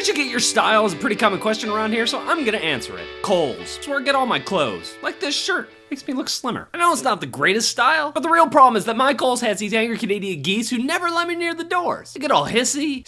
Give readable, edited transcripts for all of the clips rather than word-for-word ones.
did you get your style is a pretty common question around here, so I'm gonna answer it. KOHLS. It's where I get all my clothes. Like this shirt. Makes me look slimmer. I know it's not the greatest style, but the real problem is that my KOHLS has these angry Canadian geese who never let me near the doors. They get all hissy.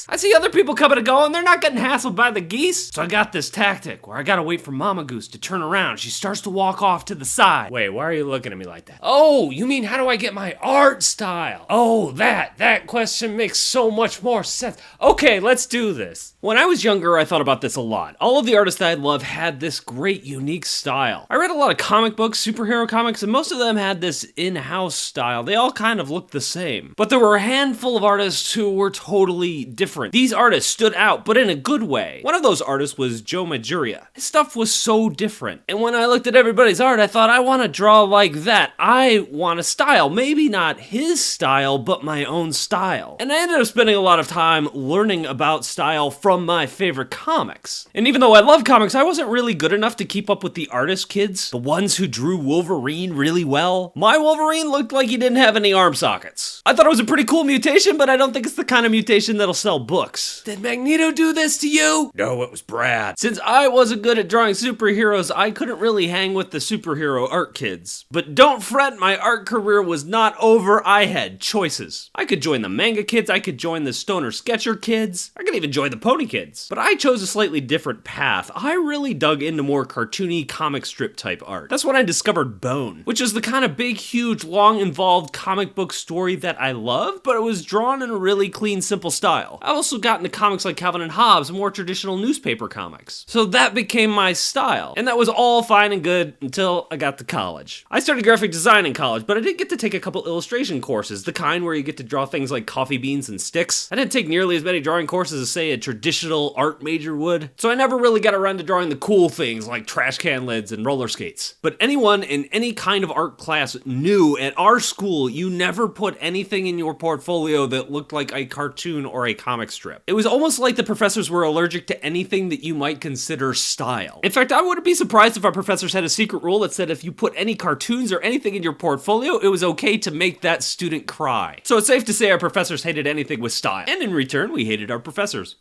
I see other people coming and going, they're not getting hassled by the geese. So I got this tactic where I gotta wait for Mama Goose to turn around. She starts to walk off to the side. Wait, why are you looking at me like that? Oh, you mean how do I get my art style? Oh, that question makes so much more sense. Okay, let's do this. When I was younger, I thought about this a lot. All of the artists that I love had this great, unique style. I read a lot of comic books, superhero comics, and most of them had this in-house style. They all kind of looked the same. But there were a handful of artists who were totally different. These artists stood out, but in a good way. One of those artists was Joe Madureira. His stuff was so different. And when I looked at everybody's art, I thought, I want to draw like that. I want a style. Maybe not his style, but my own style. And I ended up spending a lot of time learning about style from my favorite comics. And even though I love comics, I wasn't really good enough to keep up with the artist kids, the ones who drew Wolverine really well. My Wolverine looked like he didn't have any arm sockets. I thought it was a pretty cool mutation, but I don't think it's the kind of mutation that'll sell books. Did Magneto do this to you? No, it was Brad. Since I wasn't good at drawing superheroes, I couldn't really hang with the superhero art kids. But don't fret, my art career was not over. I had choices. I could join the manga kids, I could join the stoner sketcher kids, I could even join the pony kids. But I chose a slightly different path. I really dug into more cartoony comic strip type art. That's when I discovered Bone, which is the kind of big, huge, long, involved comic book story that I love, but it was drawn in a really clean, simple style. I also got into comics like Calvin and Hobbes, more traditional newspaper comics. So that became my style. And that was all fine and good until I got to college. I started graphic design in college, but I did get to take a couple illustration courses, the kind where you get to draw things like coffee beans and sticks. I didn't take nearly as many drawing courses as, say, a traditional art major would, so I never really got around to drawing the cool things like trash can lids and roller skates. But anyone in any kind of art class knew at our school you never put anything in your portfolio that looked like a cartoon or a comic strip. It was almost like the professors were allergic to anything that you might consider style. In fact, I wouldn't be surprised if our professors had a secret rule that said if you put any cartoons or anything in your portfolio, it was okay to make that student cry. So it's safe to say our professors hated anything with style. And in return, we hated our professors.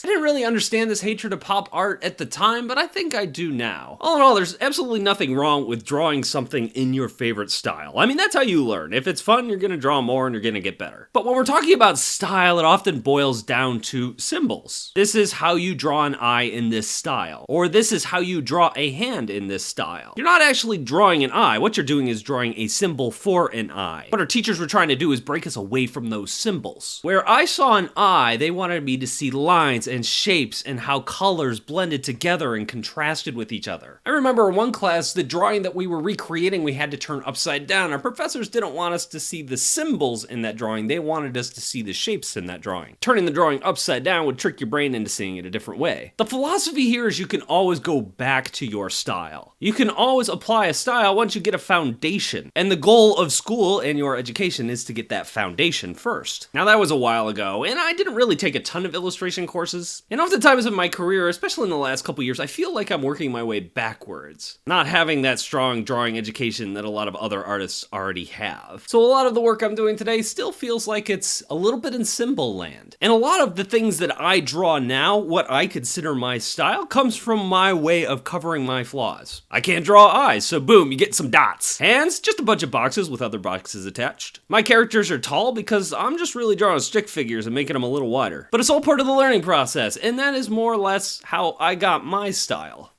I didn't really understand this hatred of pop art at the time, but I think I do now. All in all, there's absolutely nothing wrong with drawing something in your favorite style. I mean, that's how you learn. If it's fun, you're gonna draw more and you're gonna get better. But when we're talking about style, it often boils down to symbols. This is how you draw an eye in this style, or this is how you draw a hand in this style. You're not actually drawing an eye. What you're doing is drawing a symbol for an eye. What our teachers were trying to do is break us away from those symbols. Where I saw an eye, they wanted me to see lines and shapes and how colors blended together and contrasted with each other. I remember in one class, the drawing that we were recreating, we had to turn upside down. Our professors didn't want us to see the symbols in that drawing. They wanted us to see the shapes in that drawing. Turning the drawing upside down would trick your brain into seeing it a different way. The philosophy here is you can always go back to your style. You can always apply a style once you get a foundation. And the goal of school and your education is to get that foundation first. Now that was a while ago, and I didn't really take a ton of illustration courses. And oftentimes in my career, especially in the last couple years, I feel like I'm working my way backwards, not having that strong drawing education that a lot of other artists already have. So a lot of the work I'm doing today still feels like it's a little bit in symbol land. And a lot of the things that I draw now, what I consider my style, comes from my way of covering my flaws. I can't draw eyes, so boom, you get some dots. Hands, just a bunch of boxes with other boxes attached. My characters are tall because I'm just really drawing stick figures and making them a little wider. But it's all part of the learning process. And that is more or less how I got my style.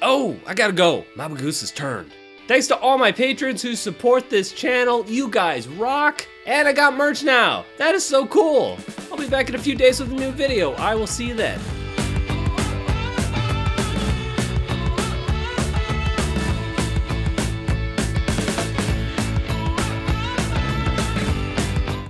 Oh, I gotta go. Mama Goose's turn. Thanks to all my patrons who support this channel. You guys rock. And I got merch now. That is so cool. I'll be back in a few days with a new video. I will see you then.